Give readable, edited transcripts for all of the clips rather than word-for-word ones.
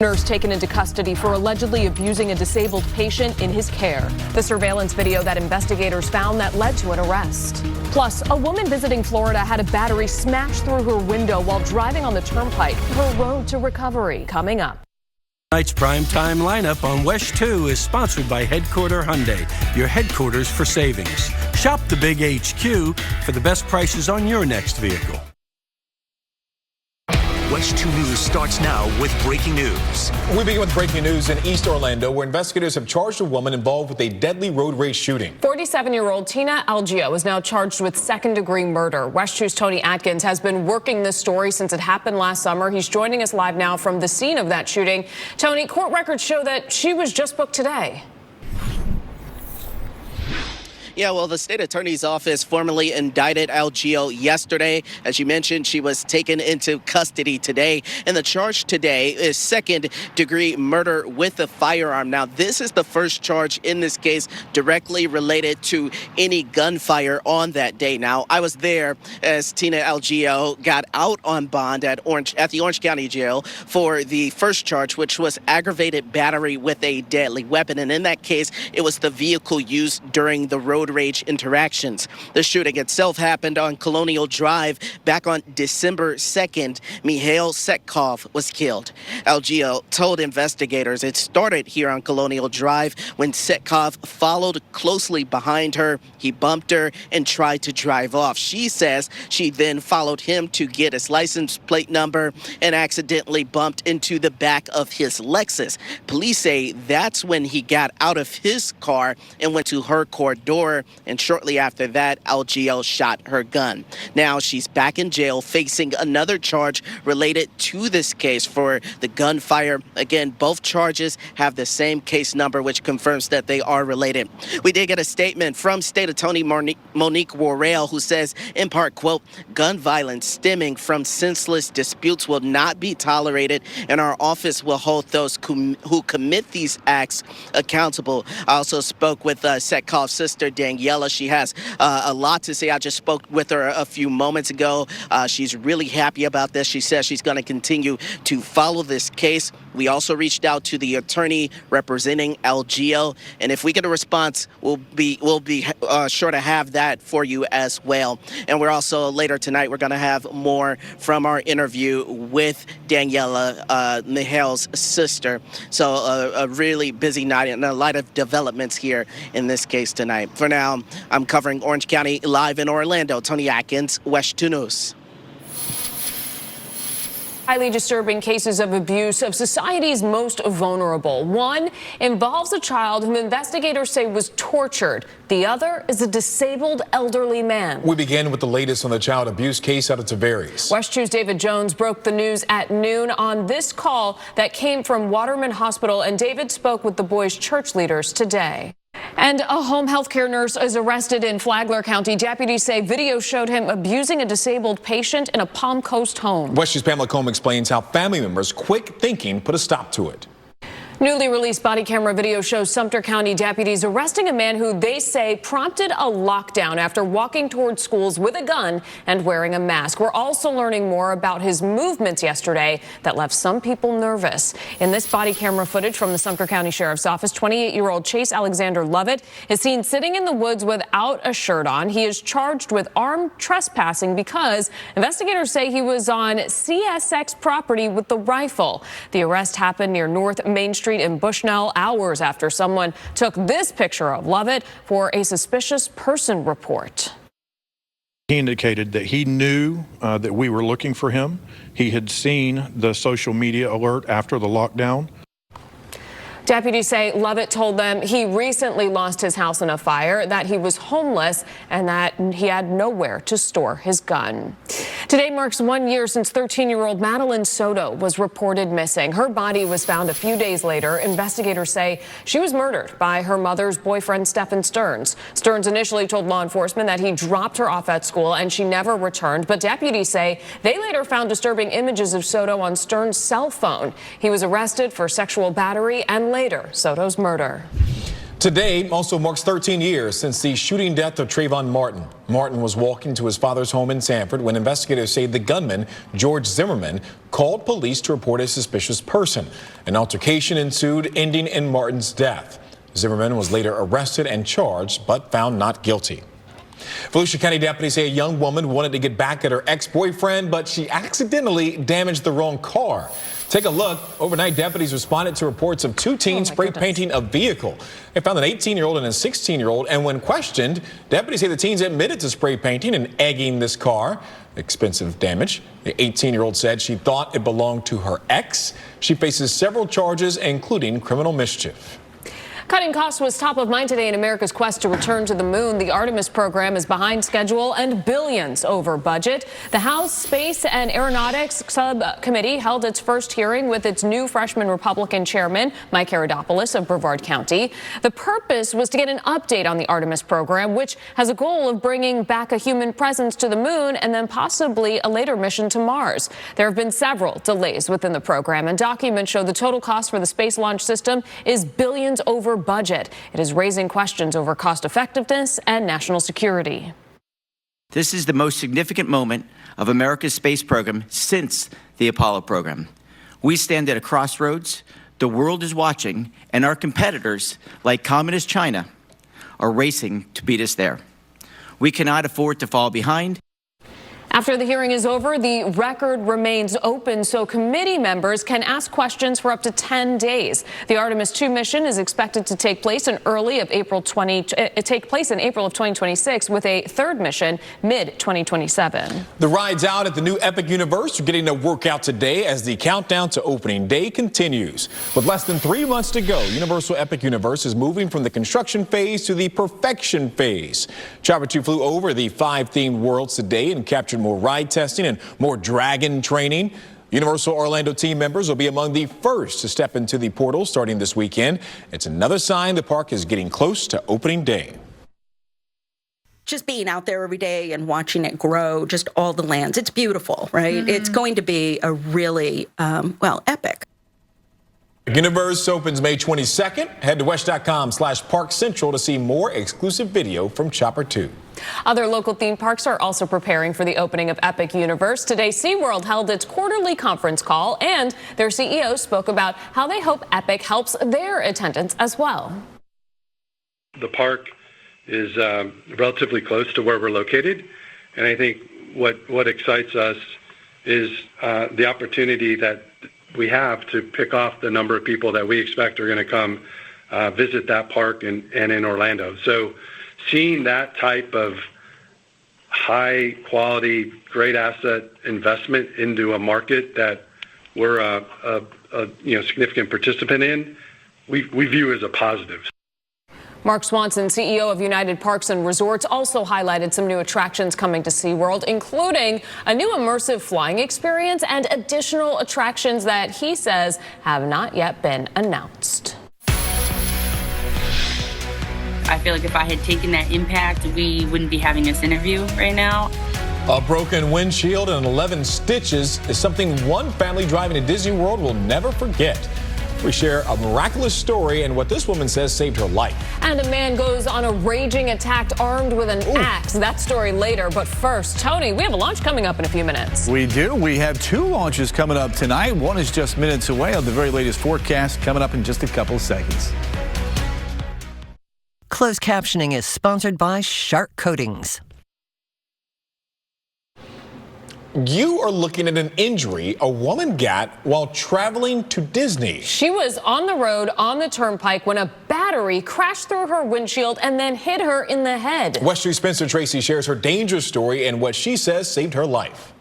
Nurse taken into custody for allegedly abusing a disabled patient in his care. The surveillance video that investigators found that led to an arrest. Plus, a woman visiting Florida had a battery smashed through her window while driving on the turnpike. Her road to recovery coming up. Tonight's primetime lineup on WESH 2 is sponsored by Headquarter Hyundai, your headquarters for savings. Shop the Big HQ for the best prices on your next vehicle. WESH 2 News starts now with breaking news. We begin with breaking news in East Orlando, where investigators have charged a woman involved with a deadly road rage shooting. 47-year-old Tina Algeo is now charged with second-degree murder. WESH 2's Tony Atkins has been working this story since it happened last summer. He's joining us live now from the scene of that shooting. Tony, court records show that she was just booked today. Yeah, well, the state attorney's office formally indicted Algeo yesterday. As you mentioned, she was taken into custody today. And the charge today is second-degree murder with a firearm. Now, this is the first charge in this case directly related to any gunfire on that day. Now, I was there as Tina Algeo got out on bond at the Orange County Jail for the first charge, which was aggravated battery with a deadly weapon. And in that case, it was the vehicle used during the road rage interactions. The shooting itself happened on Colonial Drive back on December 2nd. Mikhail Setkov was killed. Algeo told investigators it started here on Colonial Drive when Setkov followed closely behind her. He bumped her and tried to drive off. She says she then followed him to get his license plate number and accidentally bumped into the back of his Lexus. Police say that's when he got out of his car and went to her car door. And shortly after that, Algeo shot her gun. Now she's back in jail facing another charge related to this case for the gunfire. Again, both charges have the same case number, which confirms that they are related. We did get a statement from State Attorney Monique Worrell, who says, in part, quote, gun violence stemming from senseless disputes will not be tolerated, and our office will hold those who commit these acts accountable. I also spoke with Setkov's sister, Daniela. She has a lot to say. I just spoke with her a few moments ago. She's really happy about this. She says she's going to continue to follow this case. We also reached out to the attorney representing Algeo, and if we get a response, we'll be sure to have that for you as well. And we're also later tonight, we're going to have more from our interview with Daniela, Mikhail's sister. So a really busy night and a lot of developments here in this case tonight. For now, I'm covering Orange County live in Orlando. Tony Atkins, WESH 2 News. Highly disturbing cases of abuse of society's most vulnerable. One involves a child whom investigators say was tortured. The other is a disabled elderly man. We begin with the latest on the child abuse case out of Tavares. WESH 2's David Jones broke the news at noon on this call that came from Waterman Hospital, and David spoke with the boy's church leaders today. And a home health care nurse is arrested in Flagler County. Deputies say video showed him abusing a disabled patient in a Palm Coast home. WESH's Pamela Combe explains how family members' quick thinking put a stop to it. Newly released body camera video shows Sumter County deputies arresting a man who they say prompted a lockdown after walking toward schools with a gun and wearing a mask. We're also learning more about his movements yesterday that left some people nervous. In this body camera footage from the Sumter County Sheriff's Office, 28-year-old Chase Alexander Lovett is seen sitting in the woods without a shirt on. He is charged with armed trespassing because investigators say he was on CSX property with the rifle. The arrest happened near North Main Street in Bushnell hours after someone took this picture of Lovett for a suspicious person report. He indicated that he knew that we were looking for him. He had seen the social media alert after the lockdown. Deputies say Lovett told them he recently lost his house in a fire, that he was homeless, and that he had nowhere to store his gun. Today marks 1 year since 13-year-old Madeline Soto was reported missing. Her body was found a few days later. Investigators say she was murdered by her mother's boyfriend, Stephen Stearns. Stearns initially told law enforcement that he dropped her off at school and she never returned, but deputies say they later found disturbing images of Soto on Stearns' cell phone. He was arrested for sexual battery and later Soto's murder. Today also marks 13 years since the shooting death of Trayvon Martin. Martin was walking to his father's home in Sanford when investigators say the gunman, George Zimmerman, called police to report a suspicious person. An altercation ensued, ending in Martin's death. Zimmerman was later arrested and charged, but found not guilty. Volusia County deputies say a young woman wanted to get back at her ex-boyfriend, but she accidentally damaged the wrong car. Take a look. Overnight, deputies responded to reports of two teens spray painting a vehicle. They found an 18-year-old and a 16-year-old, and when questioned, deputies say the teens admitted to spray painting and egging this car. Expensive damage. The 18-year-old said she thought it belonged to her ex. She faces several charges, including criminal mischief. Cutting costs was top of mind today in America's quest to return to the moon. The Artemis program is behind schedule and billions over budget. The House Space and Aeronautics Subcommittee held its first hearing with its new freshman Republican chairman, Mike Herodopoulos of Brevard County. The purpose was to get an update on the Artemis program, which has a goal of bringing back a human presence to the moon and then possibly a later mission to Mars. There have been several delays within the program, and documents show the total cost for the space launch system is billions over budget. It is raising questions over cost effectiveness and national security. This is the most significant moment of America's space program since the Apollo program. We stand at a crossroads. The world is watching, and our competitors, like Communist China, are racing to beat us there. We cannot afford to fall behind. After the hearing is over, the record remains open so committee members can ask questions for up to 10 days. The Artemis 2 mission is expected to take place in April of 2026 with a third mission mid-2027. The rides out at the new Epic Universe are getting a workout today as the countdown to opening day continues. With less than 3 months to go, Universal Epic Universe is moving from the construction phase to the perfection phase. Chopper 2 flew over the 5 themed worlds today and captured more ride testing and more dragon training. Universal Orlando team members will be among the first to step into the portal starting this weekend. It's another sign the park is getting close to opening day. Just being out there every day and watching it grow, just all the lands. It's beautiful, right? It's going to be a really, epic. Universe opens May 22nd. Head to WESH.com/Park Central to see more exclusive video from Chopper 2. Other local theme parks are also preparing for the opening of Epic Universe. Today, SeaWorld held its quarterly conference call, and their CEO spoke about how they hope Epic helps their attendance as well. The park is relatively close to where we're located, and I think what excites us is the opportunity that we have to pick off the number of people that we expect are going to come visit that park and in Orlando. So seeing that type of high quality, great asset investment into a market that we're a significant participant in, we view as a positive. Mark Swanson, CEO of United Parks and Resorts, also highlighted some new attractions coming to SeaWorld, including a new immersive flying experience and additional attractions that he says have not yet been announced. I feel like if I had taken that impact, we wouldn't be having this interview right now. A broken windshield and 11 stitches is something one family driving to Disney World will never forget. We share a miraculous story and what this woman says saved her life. And a man goes on a raging attack armed with an axe. That story later. But first, Tony, we have a launch coming up in a few minutes. We do. We have 2 launches coming up tonight. One is just minutes away on the very latest forecast coming up in just a couple of seconds. Closed captioning is sponsored by Shark Coatings. You are looking at an injury a woman got while traveling to Disney. She was on the road on the turnpike when a battery crashed through her windshield and then hit her in the head. West 3's Spencer Tracy shares her dangerous story and what she says saved her life.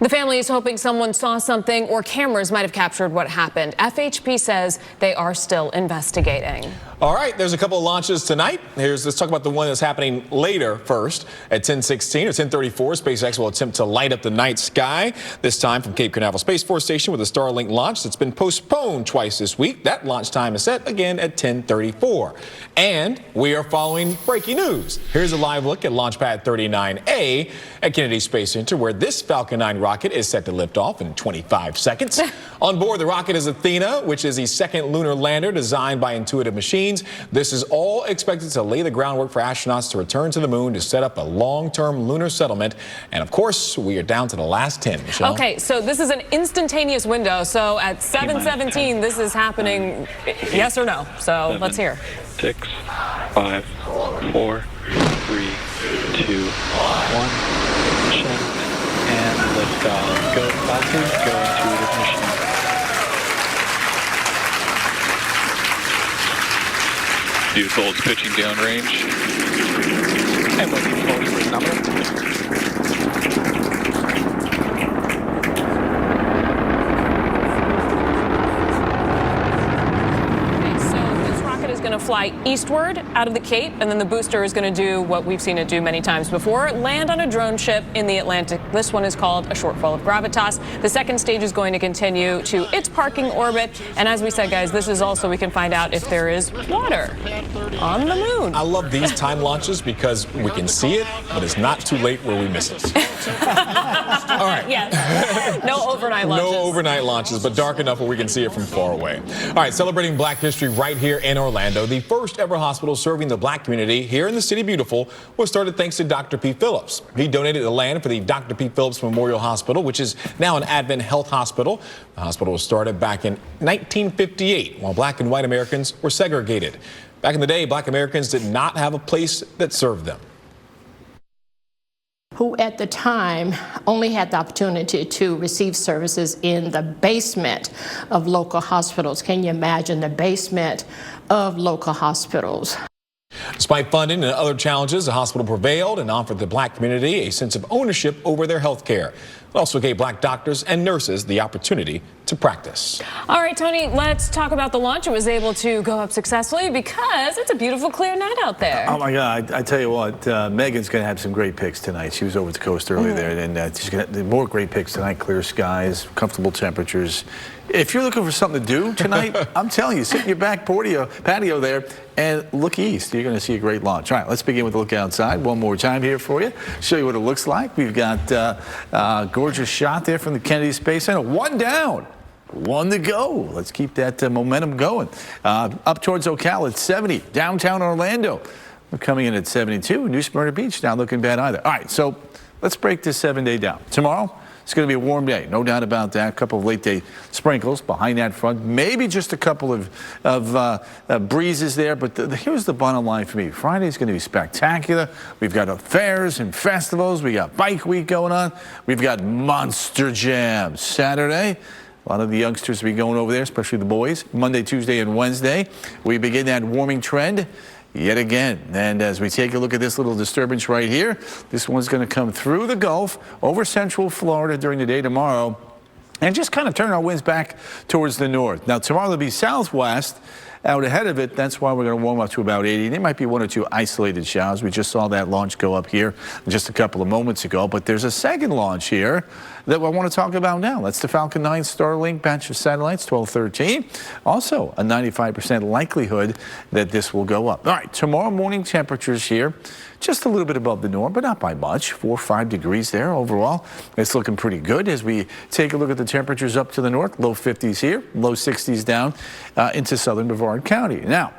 The family is hoping someone saw something or cameras might have captured what happened. FHP says they are still investigating. All right, there's a couple of launches tonight. Let's talk about the one that's happening later first. At 10:16 or 10:34, SpaceX will attempt to light up the night sky, this time from Cape Canaveral Space Force Station with a Starlink launch that's been postponed twice this week. That launch time is set again at 10:34. And we are following breaking news. Here's a live look at Launch Pad 39A at Kennedy Space Center, where this Falcon 9 rocket rocket is set to lift off in 25 seconds. On board the rocket is Athena, which is the second lunar lander designed by Intuitive Machines. This is all expected to lay the groundwork for astronauts to return to the moon to set up a long-term lunar settlement. And of course, we are down to the last 10, Michelle. Okay, so this is an instantaneous window. So at 7:17, this is happening, yes or no? So let's hear. 6, 5, 4, 3, 2, 1. Ignition and liftoff. Go Montage, go Intuitive Machines. Beautiful. It's pitching downrange. And looking forward to the number. Going to fly eastward out of the Cape, and then the booster is going to do what we've seen it do many times before, land on a drone ship in the Atlantic. This one is called a shortfall of gravitas. The second stage is going to continue to its parking orbit, and as we said, guys, this is also we can find out if there is water on the moon. I love these time launches because we can see it, but it's not too late where we miss it. All right. Yes. No overnight launches. No overnight launches, but dark enough where we can see it from far away. All right, celebrating Black history right here in Orlando. The first ever hospital serving the Black community here in the City Beautiful was started thanks to Dr. P. Phillips. He donated the land for the Dr. P. Phillips Memorial Hospital, which is now an Advent Health Hospital. The hospital was started back in 1958 while Black and white Americans were segregated. Back in the day, Black Americans did not have a place that served them. Who at the time only had the opportunity to receive services in the basement of local hospitals. Can you imagine the basement of local hospitals? Despite funding and other challenges, the hospital prevailed and offered the Black community a sense of ownership over their health care. It also gave Black doctors and nurses the opportunity to practice. All right, Tony, let's talk about the launch. It was able to go up successfully because it's a beautiful, clear night out there. Oh, my God. I tell you what, Megan's going to have some great picks tonight. She was over at the coast earlier there, and she's going to have more great picks tonight. Clear skies, comfortable temperatures. If you're looking for something to do tonight, I'm telling you, sit in your back patio there and look east. You're going to see a great launch. All right, let's begin with a look outside one more time here for you. Show you what it looks like. We've got a gorgeous shot there from the Kennedy Space Center. One down. One to go. Let's keep that momentum going. Up towards Ocala at 70. Downtown Orlando. We're coming in at 72. New Smyrna Beach not looking bad either. All right, so let's break this 7-day down. Tomorrow, it's going to be a warm day, no doubt about that. A couple of late-day sprinkles behind that front. Maybe just a couple of breezes there, but here's the bottom line for me. Friday's going to be spectacular. We've got fairs and festivals. We got Bike Week going on. We've got Monster Jam Saturday. A lot of the youngsters will be going over there, especially the boys. Monday, Tuesday, and Wednesday, we begin that warming trend yet again. And as we take a look at this little disturbance right here, this one's going to come through the Gulf over central Florida during the day tomorrow and just kind of turn our winds back towards the north. Now, tomorrow there'll be southwest out ahead of it. That's why we're going to warm up to about 80. There might be one or two isolated showers. We just saw that launch go up here just a couple of moments ago. But there's a second launch here that I want to talk about now. That's the Falcon 9 Starlink batch of satellites, 1213. Also, a 95% likelihood that this will go up. All right, tomorrow morning temperatures here, just a little bit above the norm, but not by much. 4 or 5 degrees there overall. It's looking pretty good as we take a look at the temperatures up to the north. Low 50s here, low 60s down into southern Brevard County. Now,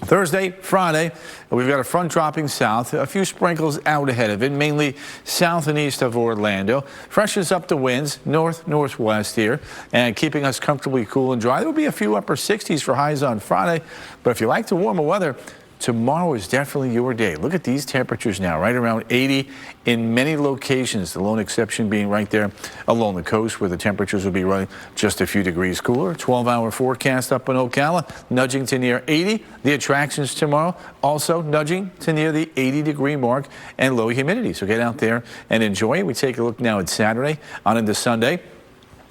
Thursday, Friday, we've got a front dropping south, a few sprinkles out ahead of it, mainly south and east of Orlando. Freshens up the winds, north-northwest here, and keeping us comfortably cool and dry. There will be a few upper 60s for highs on Friday, but if you like the warmer weather, tomorrow is definitely your day. Look at these temperatures now, right around 80 in many locations, the lone exception being right there along the coast where the temperatures will be running just a few degrees cooler. 12-hour forecast up in Ocala, nudging to near 80. The attractions tomorrow also nudging to near the 80-degree mark and low humidity. So get out there and enjoy it. We take a look now at Saturday on into Sunday.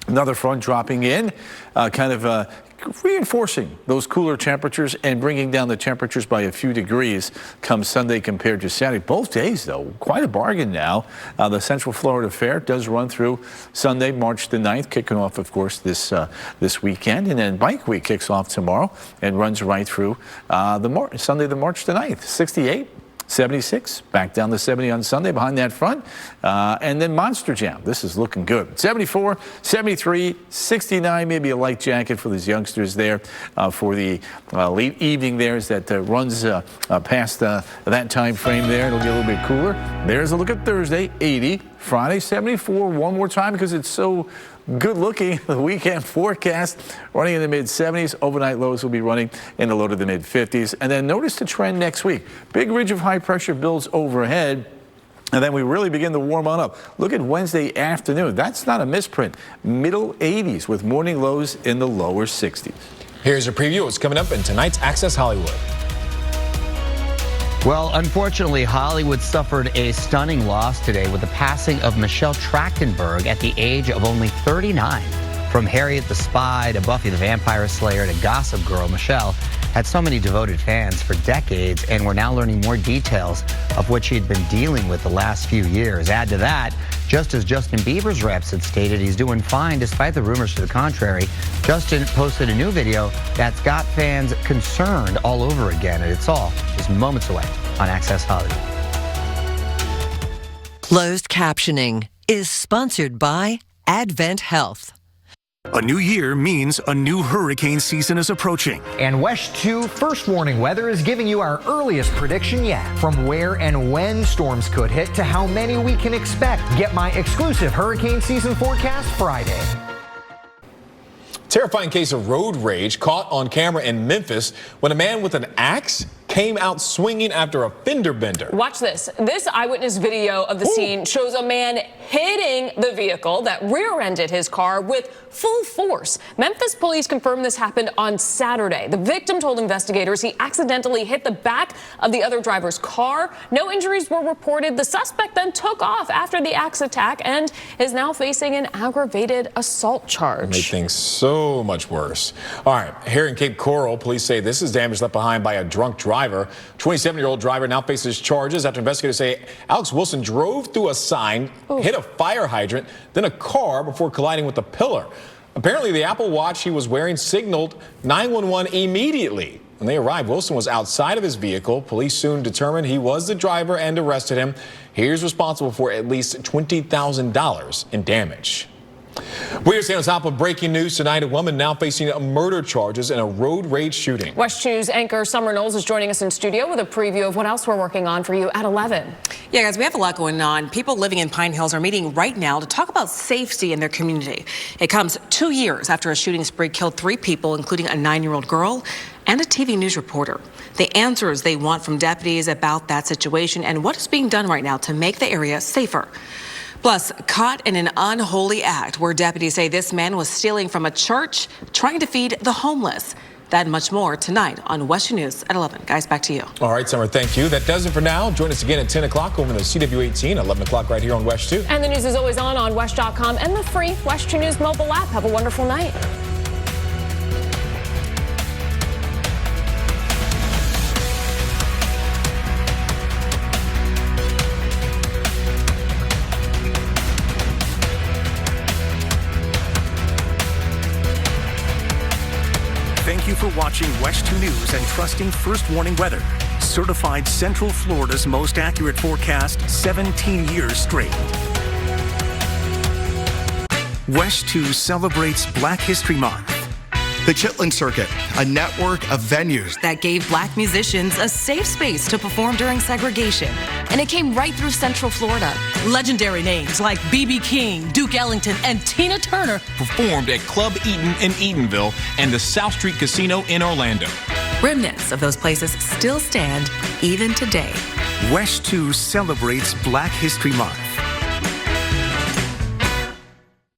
Another front dropping in, reinforcing those cooler temperatures and bringing down the temperatures by a few degrees come Sunday compared to Saturday. Both days, though, quite a bargain now. The Central Florida Fair does run through Sunday, March the 9th, kicking off, of course, this weekend. And then Bike Week kicks off tomorrow and runs right through Sunday, the March the 9th. 68 76, back down to 70 on Sunday behind that front. And then Monster Jam. This is looking good. 74, 73, 69, maybe a light jacket for these youngsters there for the late evening there as that runs past that time frame there. It'll get a little bit cooler. There's a look at Thursday, 80. Friday, 74. One more time because it's so good looking. The weekend forecast running in the mid-70s. Overnight lows will be running in the low to the mid-50s. And then notice the trend next week. Big ridge of high pressure builds overhead. And then we really begin to warm on up. Look at Wednesday afternoon. That's not a misprint. Middle 80s with morning lows in the lower 60s. Here's a preview of what's coming up in tonight's Access Hollywood. Well, unfortunately, Hollywood suffered a stunning loss today with the passing of Michelle Trachtenberg at the age of only 39. From Harriet the Spy to Buffy the Vampire Slayer to Gossip Girl, Michelle had so many devoted fans for decades, and we're now learning more details of what she had been dealing with the last few years. Add to that, just as Justin Bieber's reps had stated, he's doing fine despite the rumors to the contrary. Justin posted a new video that's got fans concerned all over again, and it's all just moments away on Access Hollywood. Closed captioning is sponsored by Advent Health. A new year means a new hurricane season is approaching. And WESH 2 First Warning Weather is giving you our earliest prediction yet. From where and when storms could hit to how many we can expect. Get my exclusive hurricane season forecast Friday. Terrifying case of road rage caught on camera in Memphis when a man with an axe came out swinging after a fender bender. Watch this. This eyewitness video of the scene shows a man hitting the vehicle that rear-ended his car with full force. Memphis police confirmed this happened on Saturday. The victim told investigators he accidentally hit the back of the other driver's car. No injuries were reported. The suspect then took off after the axe attack and is now facing an aggravated assault charge. Made things so much worse. All right, here in Cape Coral, police say this is damage left behind by a drunk driver. 27-year-old driver now faces charges after investigators say Alex Wilson drove through a sign, hit a fire hydrant, then a car before colliding with a pillar. Apparently, the Apple Watch he was wearing signaled 911 immediately. When they arrived, Wilson was outside of his vehicle. Police soon determined he was the driver and arrested him. He is responsible for at least $20,000 in damage. We're staying on top of breaking news tonight. A woman now facing murder charges in a road rage shooting. WESH 2's anchor Summer Knowles is joining us in studio with a preview of what else we're working on for you at 11. Yeah, guys, we have a lot going on. People living in Pine Hills are meeting right now to talk about safety in their community. It comes 2 years after a shooting spree killed 3 people, including a 9-year-old girl and a TV news reporter. The answers they want from deputies about that situation and what is being done right now to make the area safer. Plus, caught in an unholy act where deputies say this man was stealing from a church, trying to feed the homeless. That and much more tonight on WESH News at 11. Guys, back to you. All right, Summer, thank you. That does it for now. Join us again at 10 o'clock over the CW18, 11 o'clock right here on WESH 2. And the news is always on WESH.com and the free WESH 2 News mobile app. Have a wonderful night. Thank you for watching WESH 2 News and trusting First Warning Weather. Certified Central Florida's most accurate forecast 17 years straight. WESH 2 celebrates Black History Month. The Chitlin Circuit, a network of venues that gave black musicians a safe space to perform during segregation. And it came right through Central Florida. Legendary names like B.B. King, Duke Ellington, and Tina Turner performed at Club Eaton in Eatonville and the South Street Casino in Orlando. Remnants of those places still stand even today. WESH 2 celebrates Black History Month.